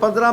15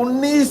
19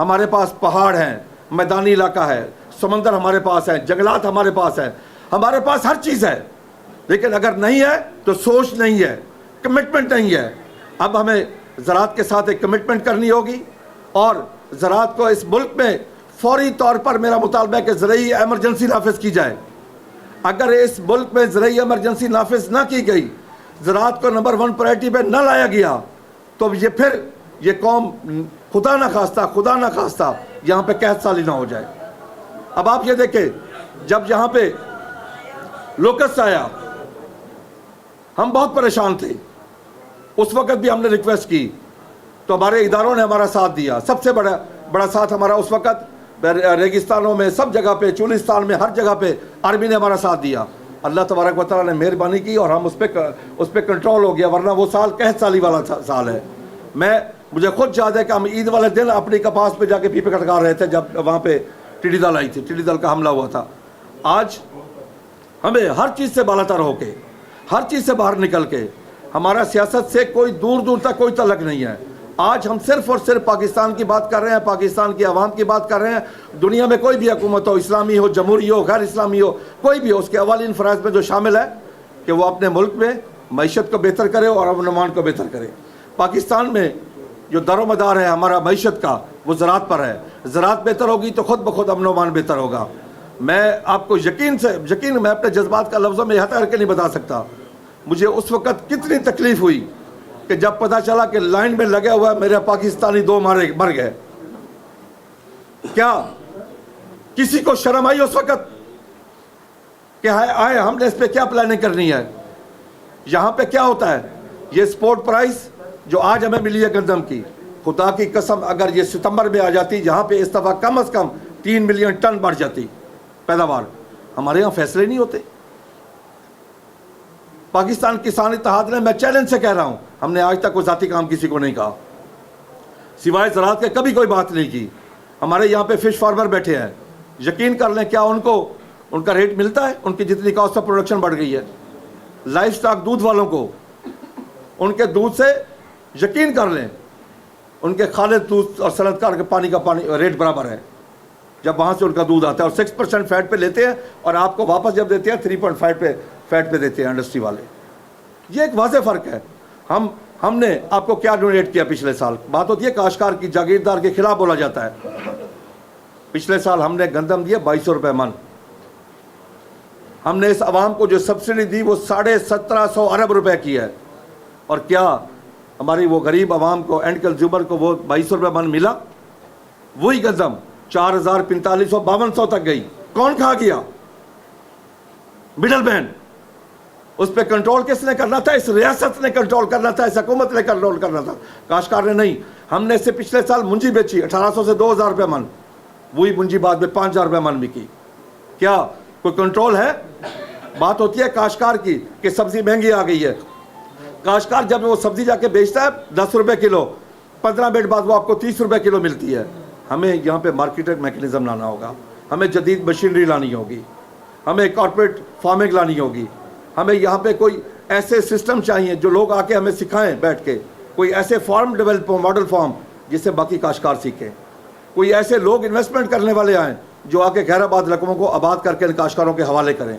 ہمارے پاس پہاڑ ہیں, میدانی علاقہ ہے, سمندر ہمارے پاس ہے, جنگلات ہمارے پاس ہیں, ہمارے پاس ہر چیز ہے, لیکن اگر نہیں ہے تو سوچ نہیں ہے, کمٹمنٹ نہیں ہے. اب ہمیں زراعت کے ساتھ ایک کمٹمنٹ کرنی ہوگی, اور زراعت کو اس ملک میں فوری طور پر میرا مطالبہ ہے کہ زرعی ایمرجنسی نافذ کی جائے. اگر اس ملک میں زرعی ایمرجنسی نافذ نہ کی گئی, زراعت کو نمبر 1 پرائرٹی پہ نہ لایا گیا, تو یہ قوم خدا نہ خواستہ یہاں پہ قحط سالی نہ ہو جائے. اب آپ یہ دیکھیں, جب یہاں پہ لوکسٹ آیا ہم بہت پریشان تھے, اس وقت بھی ہم نے ریکویسٹ کی تو ہمارے اداروں نے ہمارا ساتھ دیا. سب سے بڑا ساتھ ہمارا اس وقت ریگستانوں میں, سب جگہ پہ, چولستان میں, ہر جگہ پہ آرمی نے ہمارا ساتھ دیا. اللہ تبارک و تعالیٰ نے مہربانی کی اور ہم اس پہ کنٹرول ہو گیا, ورنہ وہ سال قحط سالی والا سال ہے. مجھے خود یاد ہے کہ ہم عید والے دن اپنی کپاس پہ جا کے پیپے کٹکا رہے تھے جب وہاں پہ ٹڈی دل آئی تھی, ٹڈی دل کا حملہ ہوا تھا. آج ہمیں ہر چیز سے بالا تر ہو کے, ہر چیز سے باہر نکل کے, ہمارا سیاست سے کوئی دور تک کوئی تعلق نہیں ہے. آج ہم صرف اور صرف پاکستان کی بات کر رہے ہیں, پاکستان کی عوام کی بات کر رہے ہیں. دنیا میں کوئی بھی حکومت ہو, اسلامی ہو, جمہوری ہو, غیر اسلامی ہو, کوئی بھی ہو, اس کے اولین فرائض میں جو شامل ہے کہ وہ اپنے ملک میں معیشت کو بہتر کرے اور امن و امان کو بہتر کرے. پاکستان میں جو در و مدار ہے ہمارا معیشت کا, وہ زراعت پر ہے. زراعت بہتر ہوگی تو خود بخود امن و امان بہتر ہوگا. میں آپ کو یقین میں اپنے جذبات کا لفظوں میں احاطہ کر کے نہیں بتا سکتا. مجھے اس وقت کتنی تکلیف ہوئی کہ جب پتا چلا کہ لائن میں لگے ہوا میرے پاکستانی 2 مر گئے. کیا کسی کو شرم آئی اس وقت کہ آئے ہم نے اس پہ کیا پلاننگ کرنی ہے؟ یہاں پہ کیا ہوتا ہے, یہ سپورٹ پرائز جو آج ہمیں ملی ہے گندم کی, خدا کی قسم اگر یہ ستمبر میں آ جاتی, یہاں پہ اس دفعہ کم از کم 3 ملین ٹن بڑھ جاتی پیداوار. ہمارے یہاں فیصلے نہیں ہوتے. پاکستان کسان اتحاد نے, میں چیلنج سے کہہ رہا ہوں, ہم نے آج تک کوئی ذاتی کام کسی کو نہیں کہا, سوائے زراعت کے کبھی کوئی بات نہیں کی. ہمارے یہاں پہ فش فارمر بیٹھے ہیں, یقین کر لیں کیا ان کا ریٹ ملتا ہے؟ ان کی جتنی کاسٹ آف پروڈکشن بڑھ گئی ہے. لائف سٹاک دودھ والوں کو, ان کے دودھ سے یقین کر لیں ان کے خالص دودھ اور صنعت کے پانی کا ریٹ برابر ہے جب وہاں سے ان کا دودھ آتا ہے, اور 6% فیٹ پہ لیتے ہیں, اور آپ کو واپس جب دیتے ہیں 3.5 پہ فیٹ پہ دیتے ہیں انڈسٹری والے. یہ ایک واضح فرق ہے. ہم نے آپ کو کیا ڈونیٹ کیا پچھلے سال؟ بات ہوتی ہے کاشتکار کی, جاگیردار کے خلاف بولا جاتا ہے. پچھلے سال ہم نے گندم دیا 2200 روپے من. ہم نے اس عوام کو جو سبسڈی دی وہ 1750 ارب روپے کی ہے. اور کیا ہماری وہ غریب عوام کو, اینڈ کنزیومر کو وہ 2200 روپے من ملا؟ وہی گندم 4000, 4500, 5200 تک گئی. کون کھا گیا؟ Middle man. اس پہ کنٹرول کس نے کرنا تھا؟ اس ریاست نے کنٹرول کرنا تھا, اس حکومت نے کنٹرول کرنا تھا, کاشتکار نے نہیں. ہم نے اس سے پچھلے سال منجی بیچی 1800 سے 2000 روپے من, وہی منجی بعد میں 5000 روپے من بکی. کیا کوئی کنٹرول ہے؟ بات ہوتی ہے کاشتکار کی کہ سبزی مہنگی آ گئی ہے. کاشتکار جب وہ سبزی جا کے بیچتا ہے 10 روپے کلو, 15 منٹ بعد وہ آپ کو 30 روپے کلو ملتی ہے. ہمیں یہاں پہ مارکیٹنگ میکنزم لانا ہوگا, ہمیں جدید مشینری لانی ہوگی, ہمیں کارپوریٹ فارمنگ لانی ہوگی. ہمیں یہاں پہ کوئی ایسے سسٹم چاہیے جو لوگ آ کے ہمیں سکھائیں بیٹھ کے, کوئی ایسے فارم ڈیولپ, ماڈل فارم جس سے باقی کاشتکار سیکھیں. کوئی ایسے لوگ انویسٹمنٹ کرنے والے آئیں جو آ کے غیر آباد رقموں کو آباد کر کے ان کاشتکاروں کے حوالے کریں.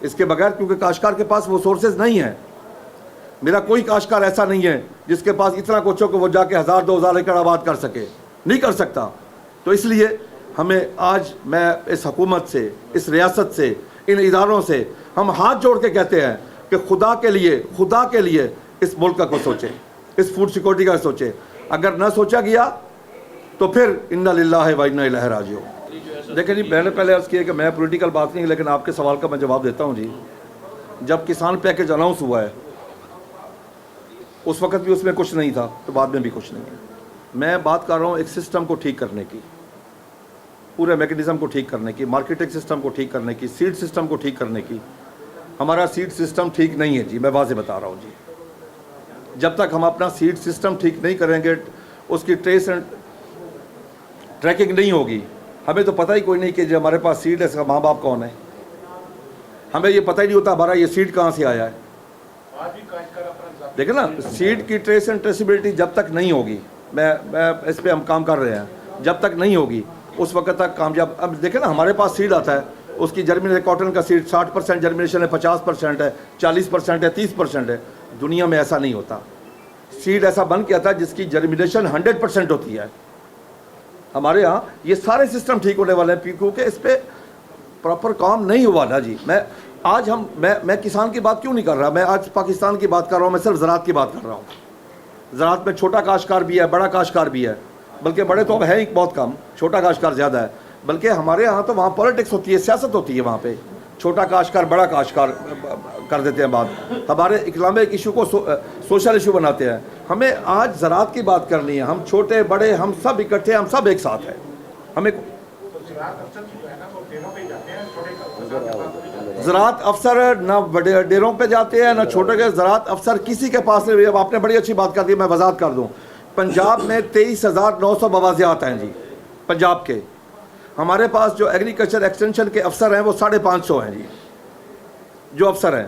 اس کے بغیر, کیونکہ کاشتکار کے پاس وہ سورسز نہیں ہیں. میرا کوئی کاشتکار ایسا نہیں ہے جس کے پاس اتنا کچھ ہو کہ وہ جا کے 1000-2000 ایکڑ آباد کر سکے, نہیں کر سکتا. تو اس لیے ہمیں آج, میں اس حکومت سے, اس ریاست سے, ان اداروں سے ہم ہاتھ جوڑ کے کہتے ہیں کہ خدا کے لیے اس ملک کا کچھ سوچیں, اس فوڈ سیکورٹی کا سوچیں. اگر نہ سوچا گیا تو پھر انا للہ و انا الیہ راجعون. دیکھیں جی, میں نے پہلے عرض کیا کہ میں پولیٹیکل بات نہیں, لیکن آپ کے سوال کا میں جواب دیتا ہوں. جی, جب کسان پیکیج اناؤنس ہوا ہے اس وقت بھی اس میں کچھ نہیں تھا, تو بعد میں بھی کچھ نہیں ہے. میں بات کر رہا ہوں ایک سسٹم کو ٹھیک کرنے کی, پورے میکنزم کو ٹھیک کرنے کی, مارکیٹنگ سسٹم کو ٹھیک کرنے کی, سیڈ سسٹم کو ٹھیک کرنے کی. ہمارا سیڈ سسٹم ٹھیک نہیں ہے جی, میں واضح بتا رہا ہوں جی. جب تک ہم اپنا سیڈ سسٹم ٹھیک نہیں کریں گے, اس کی ٹریس اینڈ ٹریکنگ نہیں ہوگی. ہمیں تو پتہ ہی کوئی نہیں کہ جو ہمارے پاس سیڈ ہے اس کا ماں باپ کون ہے. ہمیں یہ پتہ ہی نہیں ہوتا ہمارا یہ سیڈ کہاں سے آیا ہے. دیکھیں نا, سیڈ کی ٹریس اینڈ ٹریسیبلٹی جب تک نہیں ہوگی, میں اس پہ ہم کام کر رہے ہیں, جب تک نہیں ہوگی اس وقت تک کامیاب. اب دیکھیں نا ہمارے پاس سیڈ آتا ہے, اس کی جرمنیشن کاٹن کا سیڈ 60% جرمنیشن ہے, 50% ہے, 40% ہے, 30% ہے. دنیا میں ایسا نہیں ہوتا. سیڈ ایسا بن کے آتا ہے جس کی جرمنیشن 100% ہوتی ہے. ہمارے ہاں یہ سارے سسٹم ٹھیک ہونے والے ہیں کیونکہ اس پہ پراپر کام نہیں ہوا نا جی. میں کسان کی بات کیوں نہیں کر رہا, میں آج پاکستان کی بات کر رہا ہوں, میں صرف زراعت کی بات کر رہا ہوں. زراعت میں چھوٹا کاشتکار بھی ہے, بڑا کاشتکار بھی ہے, بلکہ بڑے تو اب ہے ہی بہت کم, چھوٹا کاشتکار زیادہ ہے. بلکہ ہمارے ہاں تو وہاں پالیٹکس ہوتی ہے, سیاست ہوتی ہے, وہاں پہ چھوٹا کاشتکار بڑا کاشتکار کر دیتے ہیں بات. ہمارے اکنامک ایشو کو سوشل ایشو بناتے ہیں. ہمیں آج زراعت کی بات کرنی ہے, ہم چھوٹے بڑے ہم سب اکٹھے, ہم سب ایک ساتھ ہیں. ہمیں زراعت افسر نہ بڑے ڈیروں پہ جاتے ہیں نہ چھوٹے کے, زراعت افسر کسی کے پاس نہیں. اب آپ نے بڑی اچھی بات کر دی, میں وضاحت کر دوں. پنجاب میں 23,900 مواضعات ہیں جی پنجاب کے. ہمارے پاس جو ایگریکلچر ایکسٹینشن کے افسر ہیں وہ 550 ہیں جی. جو افسر ہیں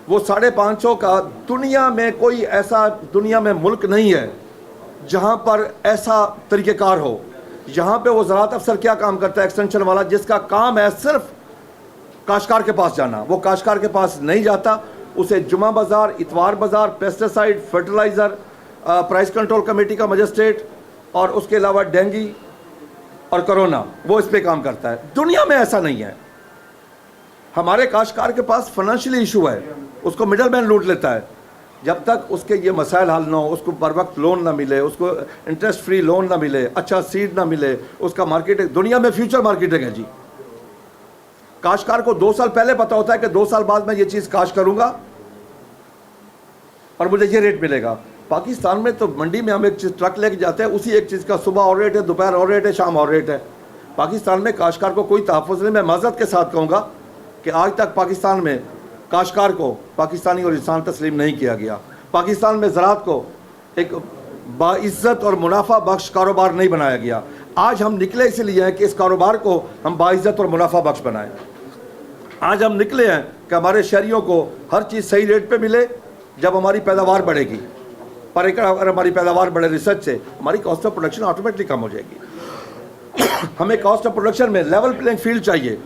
وہ 550 کا دنیا میں کوئی ایسا دنیا میں ملک نہیں ہے جہاں پر ایسا طریقہ کار ہو. یہاں پہ وہ زراعت افسر کیا کام کرتا ہے, ایکسٹینشن والا, جس کا کام ہے صرف کاشتکار کے پاس جانا. وہ کاشتکار کے پاس نہیں جاتا, اسے جمعہ بازار, اتوار بازار, pesticide, fertiliser, price control committee کا مجسٹریٹ, اور اس کے علاوہ ڈینگی اور کرونا, وہ اس پہ کام کرتا ہے. دنیا میں ایسا نہیں ہے. ہمارے کاشتکار کے پاس فائنینشلی ایشو ہے, اس کو مڈل مین لوٹ لیتا ہے. جب تک اس کے یہ مسائل حل نہ ہو, اس کو بر وقت لون نہ ملے, اس کو انٹرسٹ فری لون نہ ملے, اچھا سیڈ نہ ملے, اس کا مارکیٹنگ, دنیا میں فیوچر مارکیٹنگ ہے جی. کاشتکار کو 2 سال پہلے پتا ہوتا ہے کہ 2 سال بعد میں یہ چیز کاشت کروں گا اور مجھے یہ ریٹ ملے گا. پاکستان میں تو منڈی میں ہم ایک چیز ٹرک لے کے جاتے ہیں, اسی ایک چیز کا صبح اور ریٹ ہے, دوپہر اور ریٹ ہے, شام اور ریٹ ہے. پاکستان میں کاشتکار کو کوئی تحفظ نہیں. میں معذرت کے ساتھ کہوں گا کہ آج تک پاکستان میں کاشتکار کو پاکستانی اور انسان تسلیم نہیں کیا گیا. پاکستان میں زراعت کو ایک باعزت اور منافع بخش کاروبار نہیں بنایا گیا. آج ہم نکلے اس لیے ہیں کہ اس کاروبار کو ہم باعزت اور منافع بخش بنائیں. آج ہم نکلے ہیں کہ ہمارے شہریوں کو ہر چیز صحیح ریٹ پہ ملے. جب ہماری پیداوار بڑھے گی, پر ایکڑ اگر ہماری پیداوار بڑھے ریسرچ سے, ہماری کاسٹ آف پروڈکشن آٹومیٹکلی کم ہو جائے گی. ہمیں کاسٹ آف پروڈکشن میں لیول پلینگ فیلڈ چاہیے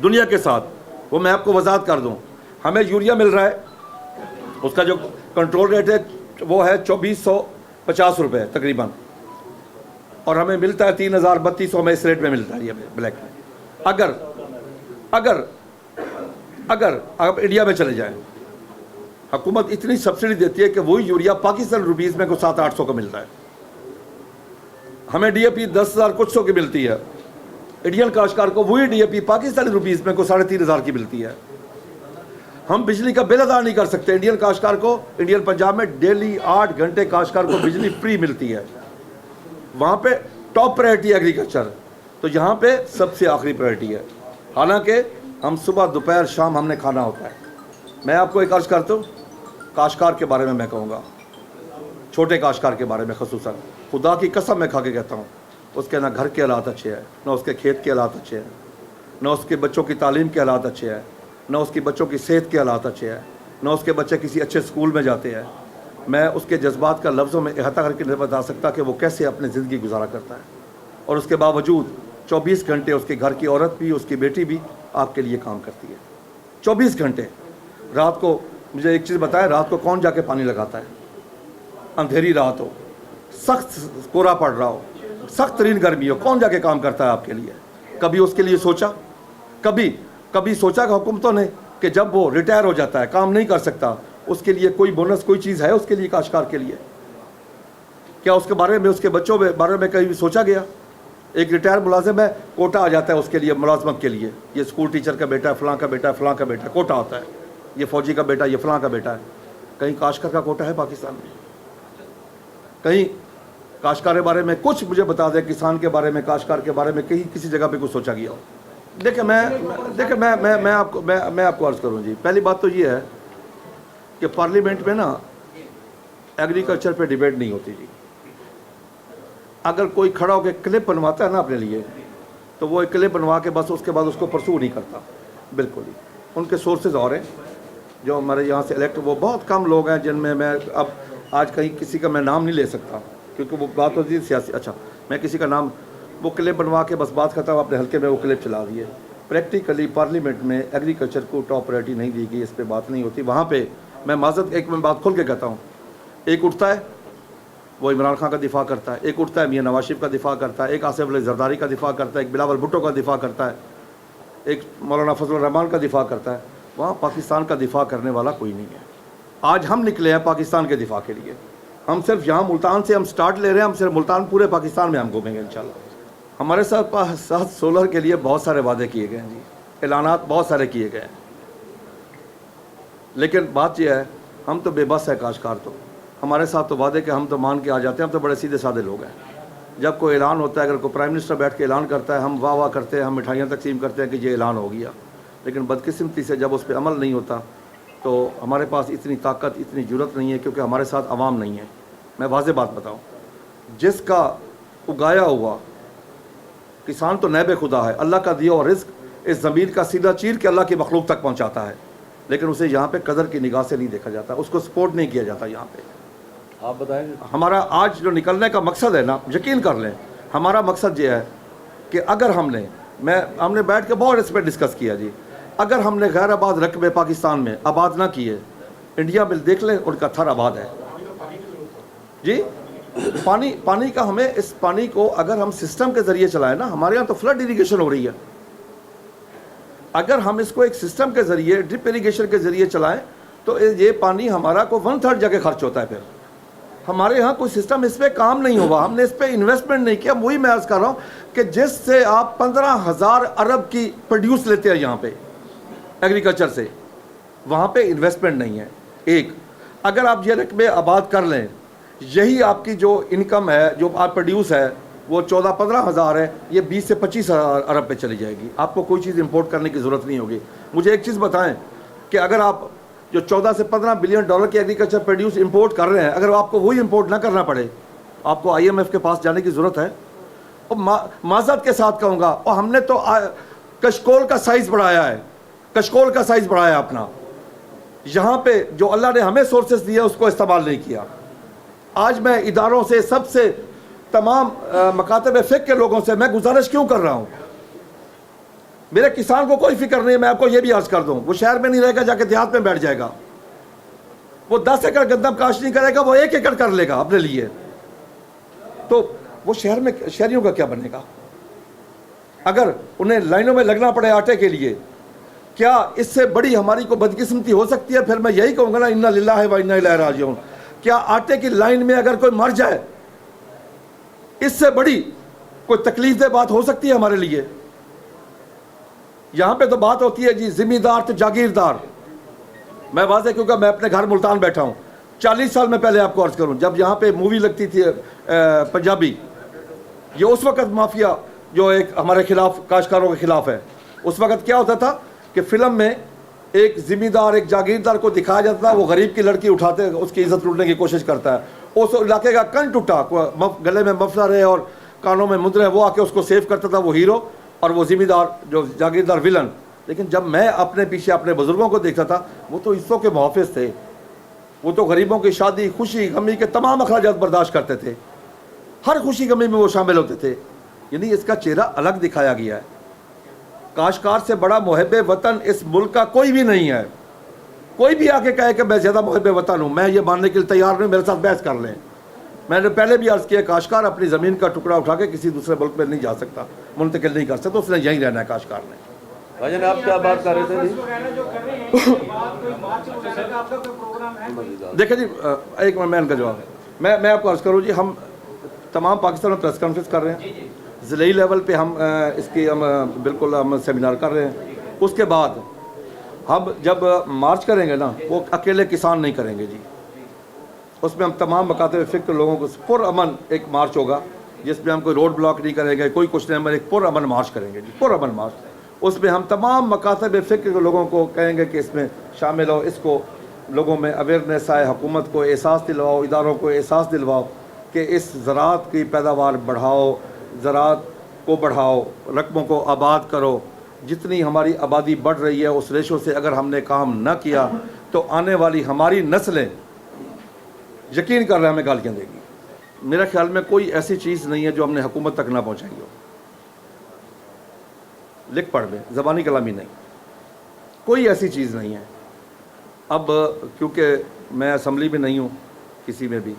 دنیا کے ساتھ. وہ میں آپ کو وضاحت کر دوں. ہمیں یوریا مل رہا ہے, اس کا جو کنٹرول ریٹ ہے وہ ہے 2450 روپے تقریباً, اور ہمیں ملتا ہے 3000-3200 میں, اس ریٹ میں ملتا ہے یہ بلیک میں. اگر آپ انڈیا میں چلے جائیں, حکومت اتنی سبسڈی دیتی ہے کہ وہی یوریا پاکستان روپیز میں کو 700-800 کا ملتا ہے. ہمیں ڈی اے پی 10,000 کچھ سو کی ملتی ہے. انڈین کاشتکار کو وہی D A P Pakistani rupees میں کو 3,500 کی ملتی ہے. ہم بجلی کا بل ادا نہیں کر سکتے. انڈین کاشتکار کو, انڈین پنجاب میں ڈیلی 8 گھنٹے کاشتکار کو بجلی فری ملتی ہے. وہاں پہ ٹاپ پرائرٹی ایگریکلچر, تو یہاں پہ سب سے آخری پرائرٹی ہے. حالانکہ ہم صبح دوپہر شام ہم نے کھانا ہوتا ہے. میں آپ کو ایک عرض کرتا ہوں, کاشتکار کے بارے میں کہوں گا, چھوٹے کاشتکار کے بارے میں خصوصاً, خدا کی قسم میں کھا کے کہتا ہوں, اس کے نہ گھر کے حالات اچھے ہیں, نہ اس کے کھیت کے حالات اچھے ہیں, نہ اس کے بچوں کی تعلیم کے حالات اچھے ہیں, نہ اس کی بچوں کی صحت کے حالات اچھے ہیں, نہ اس کے بچے کسی اچھے اسکول میں جاتے ہیں. میں اس کے جذبات کا لفظوں میں احاطہ کر کے نہیں بتا سکتا کہ وہ کیسے اپنی زندگی گزارا کرتا ہے. اور اس کے باوجود 24 گھنٹے اس کے گھر کی عورت بھی, اس کی بیٹی بھی آپ کے لیے کام کرتی ہے. 24 گھنٹے. رات کو مجھے ایک چیز بتائیں, رات کو کون جا کے پانی لگاتا ہے؟ اندھیری رات ہو, سخت کورا پڑ رہا ہو, سخت ترین گرمی ہو, کون جا کے کام کرتا ہے آپ کے لیے؟ کبھی اس کے لیے سوچا؟ کبھی سوچا کہ حکومتوں نے کہ جب وہ ریٹائر ہو جاتا ہے, کام نہیں کر سکتا, اس کے لیے کوئی بونس, کوئی چیز ہے اس کے لیے کاشتکار کے لیے؟ کیا اس کے بارے میں, اس کے بچوں کے بارے میں کہیں سوچا گیا؟ ایک ریٹائر ملازم ہے, کوٹا آ جاتا ہے اس کے لیے ملازمت کے لیے, یہ اسکول ٹیچر کا بیٹا ہے, فلاں کا بیٹا ہے, فلاں کا بیٹا ہے, کوٹا ہوتا ہے. یہ فوجی کا بیٹا, یہ فلاں کا بیٹا ہے. کہیں کاشتکار کا کوٹا ہے پاکستان میں؟ کہیں کاشتکار کے بارے میں کچھ مجھے بتا دیں, کسان کے بارے میں, کاشتکار کے بارے میں کہیں کسی جگہ پہ کچھ سوچا گیا ہو؟ دیکھیں میں آپ کو عرض کروں جی, پہلی بات تو یہ ہے کہ پارلیمنٹ میں نا ایگریکلچر پہ ڈیبیٹ نہیں ہوتی جی. اگر کوئی کھڑا ہو کے کلپ بنواتا ہے نا اپنے لیے, تو وہ ایک کلپ بنوا کے بس اس کے بعد اس کو پرسو نہیں کرتا. بالکل ہی ان کے سورسز اور ہیں جو ہمارے یہاں سے الیکٹ, وہ بہت کم لوگ ہیں جن میں اب آج کہیں کسی کا میں نام نہیں لے سکتا کیونکہ وہ بات ہوتی ہے سیاسی. اچھا, میں کسی کا نام وہ کلپ بنوا کے بس بات کرتا ہوں اپنے حلقے میں وہ کلپ چلا دیے. پریکٹیکلی پارلیمنٹ میں ایگریکلچر کو ٹاپ پرائرٹی نہیں دی گئی, اس پہ بات نہیں ہوتی. وہاں پہ میں معذرت ایک میں بات کھول کے کہتا ہوں, ایک اٹھتا ہے وہ عمران خان کا دفاع کرتا ہے, ایک اٹھتا ہے میاں نواز شریف کا دفاع کرتا ہے, ایک آصف علی زرداری کا دفاع کرتا ہے, ایک بلاول بھٹو کا دفاع کرتا ہے, ایک مولانا فضل الرحمان کا دفاع کرتا ہے. وہاں پاکستان کا دفاع کرنے والا کوئی نہیں ہے. آج ہم نکلے ہیں پاکستان کے دفاع کے لیے. ہم صرف یہاں ملتان سے ہم سٹارٹ لے رہے ہیں, ہم صرف ملتان پورے پاکستان میں ہم گھومیں گے انشاءاللہ. ہمارے ساتھ سولر کے لیے بہت سارے وعدے کیے گئے ہیں جی, اعلانات بہت سارے کیے گئے ہیں, لیکن بات یہ ہے ہم تو بے بس ہے کاشتکار. تو ہمارے ساتھ تو وعدے کہ ہم تو مان کے آ جاتے ہیں, ہم تو بڑے سیدھے سادے لوگ ہیں. جب کوئی اعلان ہوتا ہے, اگر کوئی پرائم منسٹر بیٹھ کے اعلان کرتا ہے, ہم واہ واہ کرتے ہیں, ہم مٹھائیاں تقسیم کرتے ہیں کہ یہ اعلان ہو گیا. لیکن بدقسمتی سے جب اس پہ عمل نہیں ہوتا تو ہمارے پاس اتنی طاقت اتنی جرت نہیں ہے, کیونکہ ہمارے ساتھ عوام نہیں ہے. میں واضح بات بتاؤں, جس کا اگایا ہوا کسان تو نیب خدا ہے, اللہ کا دیا ہوا رزق اس زمین کا سیدھا چیر کے اللہ کی مخلوق تک پہنچاتا ہے, لیکن اسے یہاں پہ قدر کی نگاہ سے نہیں دیکھا جاتا, اس کو سپورٹ نہیں کیا جاتا. یہاں پہ آپ بتائیں. ہمارا آج جو نکلنے کا مقصد ہے نا, یقین کر لیں ہمارا مقصد یہ ہے کہ اگر ہم نے بیٹھ کے بہت اس پہ ڈسکس کیا جی, اگر ہم نے غیر آباد رقبے پاکستان میں آباد نہ کیے, انڈیا میں دیکھ لیں ان کا تھر آباد ہے جی. پانی کا ہمیں اس پانی کو اگر ہم سسٹم کے ذریعے چلائیں نا, ہمارے یہاں تو فلڈ اریگیشن ہو رہی ہے, اگر ہم اس کو ایک سسٹم کے ذریعے ڈرپ اریگیشن کے ذریعے چلائیں تو یہ پانی ہمارا کو 1/3 جگہ خرچ ہوتا ہے. پھر ہمارے یہاں کوئی سسٹم اس پہ کام نہیں ہوا, ہم نے اس پہ انویسٹمنٹ نہیں کیا. وہی میں عرض کر رہا ہوں کہ جس سے آپ 15,000 ارب کی پروڈیوس لیتے ہیں یہاں پہ ایگریکلچر سے, وہاں پہ انویسٹمنٹ نہیں ہے. ایک اگر آپ یہ رقبے آباد کر لیں, یہی آپ کی جو انکم ہے جو آپ پروڈیوس ہے وہ 14-15 ہزار ہے, یہ 20 سے 25 ارب پہ چلی جائے گی. آپ کو کوئی چیز امپورٹ کرنے کی ضرورت نہیں ہوگی. مجھے ایک چیز بتائیں کہ اگر آپ جو 14 سے 15 بلین ڈالر کی ایگریکلچر پروڈیوس امپورٹ کر رہے ہیں, اگر آپ کو وہی امپورٹ نہ کرنا پڑے, آپ کو IMF کے پاس جانے کی ضرورت ہے؟ اور معذرت کے ساتھ کہوں گا, اور ہم نے تو کشکول کا سائز بڑھایا ہے, کشکول کا سائز بڑھایا اپنا. یہاں پہ جو اللہ نے ہمیں سورسز دیے اس کو استعمال نہیں کیا. آج میں اداروں سے سب سے تمام مکاتب فقہ کے لوگوں سے میں گزارش کیوں کر رہا ہوں, میرے کسان کو کوئی فکر نہیں ہے. میں آپ کو یہ بھی عرض کر دوں, وہ شہر میں نہیں رہے گا, جا کے دیہات میں بیٹھ جائے گا. وہ 10 ایکڑ گندم کاشت نہیں کرے گا, وہ 1 ایکڑ کر لے گا اپنے لیے. تو وہ شہر میں شہریوں کا کیا بنے گا؟ اگر انہیں لائنوں میں لگنا پڑے آٹے کے لیے, کیا اس سے بڑی ہماری کو بدقسمتی ہو سکتی ہے؟ پھر میں یہی کہوں گا نا, انا للہ و انا الیہ راجعون. کیا آٹے کی لائن میں اگر کوئی مر جائے, اس سے بڑی کوئی تکلیف دہ بات ہو سکتی ہے ہمارے لیے؟ یہاں پہ تو بات ہوتی ہے جی ذمہ دار تو جاگیردار. میں واضح کیونکہ میں اپنے گھر ملتان بیٹھا ہوں. 40 سال میں پہلے آپ کو عرض کروں, جب یہاں پہ مووی لگتی تھی پنجابی, یہ اس وقت مافیا جو ایک ہمارے خلاف کاشتکاروں کے خلاف ہے, اس وقت کیا ہوتا تھا کہ فلم میں ایک ذمہ دار ایک جاگیردار کو دکھایا جاتا تھا, وہ غریب کی لڑکی اٹھاتے اس کی عزت لوٹنے کی کوشش کرتا ہے. اس علاقے کا کن ٹوٹا, گلے میں مفلر ہے اور کانوں میں مدر ہے, وہ آ کے اس کو سیو کرتا تھا, وہ ہیرو, اور وہ ذمہ دار جو جاگیردار ولن. لیکن جب میں اپنے پیچھے اپنے بزرگوں کو دیکھتا تھا, وہ تو عزتوں کے محافظ تھے, وہ تو غریبوں کی شادی خوشی غمی کے تمام اخراجات برداشت کرتے تھے, ہر خوشی غمی میں وہ شامل ہوتے تھے. یعنی اس کا چہرہ الگ دکھایا گیا ہے. کاشتکار سے بڑا محب وطن اس ملک کا کوئی بھی نہیں ہے. کوئی بھی آ کے کہے کہ میں زیادہ محب وطن ہوں, میں یہ ماننے کے لیے تیار نہیں, میرے ساتھ بحث کر لیں. میں نے پہلے بھی عرض کیا, کاشتکار اپنی زمین کا ٹکڑا اٹھا کے کسی دوسرے ملک میں نہیں جا سکتا, منتقل نہیں کر سکتا, اس نے یہیں رہنا ہے کاشتکار نے. بھائی جان آپ کیا بات کر رہے تھے جی؟ دیکھیں جی, ایک میں ان کا جواب, میں آپ کو عرض کروں جی, ہم تمام پاکستان میں پریس کانفرنس کر رہے ہیں, ضلعی لیول پہ ہم اس کی ہم بالکل ہم سیمینار کر رہے ہیں. اس کے بعد ہم جب مارچ کریں گے نا, وہ اکیلے کسان نہیں کریں گے جی, اس میں ہم تمام مکاتب فکر کے لوگوں کو پرامن ایک مارچ ہوگا, جس میں ہم کوئی روڈ بلاک نہیں کریں گے, کوئی کچھ نہیں, ہم ایک پرامن مارچ کریں گے جی, پرامن مارچ. اس میں ہم تمام مکاتب فکر کے لوگوں کو کہیں گے کہ اس میں شامل ہو, اس کو لوگوں میں اویئرنیس آئے, حکومت کو احساس دلواؤ, اداروں کو احساس دلواؤ کہ اس زراعت کی پیداوار بڑھاؤ, زراعت کو بڑھاؤ, رقبوں کو آباد کرو. جتنی ہماری آبادی بڑھ رہی ہے اس ریشو سے اگر ہم نے کام نہ کیا تو آنے والی ہماری نسلیں یقین کر رہے ہیں ہمیں گالیاں دے گی. میرا خیال میں کوئی ایسی چیز نہیں ہے جو ہم نے حکومت تک نہ پہنچائی ہو، لکھ پڑھ میں، زبانی کلامی نہیں، کوئی ایسی چیز نہیں ہے۔ اب کیونکہ میں اسمبلی میں نہیں ہوں، کسی میں بھی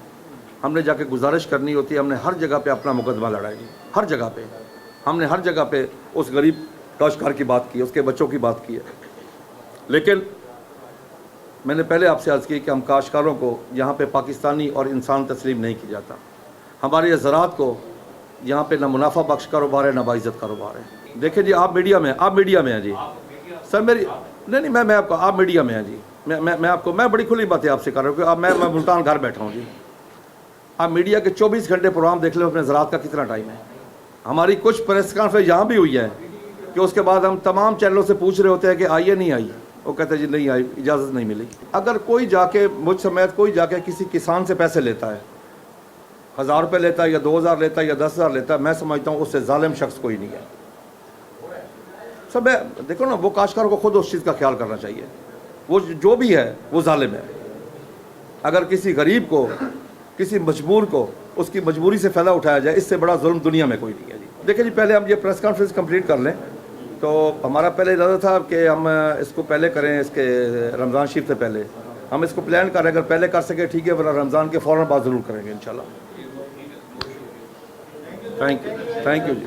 ہم نے جا کے گزارش کرنی ہوتی ہے، ہم نے ہر جگہ پہ اپنا مقدمہ لڑا ہے، ہر جگہ پہ ہم نے ہر جگہ پہ اس غریب کاشتکار کی بات کی ہے، اس کے بچوں کی بات کی ہے۔ لیکن میں نے پہلے آپ سے عرض کی کہ ہم کاشتکاروں کو یہاں پہ پاکستانی اور انسان تسلیم نہیں کیا جاتا، ہمارے زراعت کو یہاں پہ نہ منافع بخش کاروبار ہے نہ باعزت کاروبار ہے۔ دیکھیں جی، آپ میڈیا میں ہیں جی سر، میری نہیں میں آپ کو، آپ میڈیا میں ہیں جی، میں آپ کو، میں بڑی کھلی باتیں آپ سے کر رہا ہوں کہ اب میں ملتان گھر بیٹھا ہوں جی، آپ میڈیا کے 24 گھنٹے پروگرام دیکھ لیں، اپنے زراعت کا کتنا ٹائم ہے۔ ہماری کچھ پریس کانفرنس یہاں بھی ہوئی ہے کہ اس کے بعد ہم تمام چینلوں سے پوچھ رہے ہوتے ہیں کہ آئیے نہیں آئی، وہ کہتے ہیں جی نہیں آئی، اجازت نہیں ملی۔ اگر کوئی جا کے مجھ سمیت کوئی جا کے کسی کسان سے پیسے لیتا ہے، 1000 روپے لیتا ہے یا 2000 لیتا ہے یا 10,000 لیتا ہے، میں سمجھتا ہوں اس سے ظالم شخص کوئی نہیں ہے۔ سب دیکھو نا، وہ کاشتکاروں کو خود اس چیز کا خیال کرنا چاہیے، وہ جو بھی ہے وہ ظالم ہے۔ اگر کسی غریب کو، کسی مجبور کو اس کی مجبوری سے فائدہ اٹھایا جائے، اس سے بڑا ظلم دنیا میں کوئی نہیں ہے جی۔ دیکھیں جی، پہلے ہم یہ پریس کانفرنس کمپلیٹ کر لیں، تو ہمارا پہلے ارادہ تھا کہ ہم اس کو پہلے کریں، اس کے رمضان شریف سے پہلے ہم اس کو پلان کر رہے ہیں، اگر پہلے کر سکے ٹھیک ہے، ورنہ رمضان کے فوراً بعد ضرور کریں گے انشاءاللہ۔ Thank you G.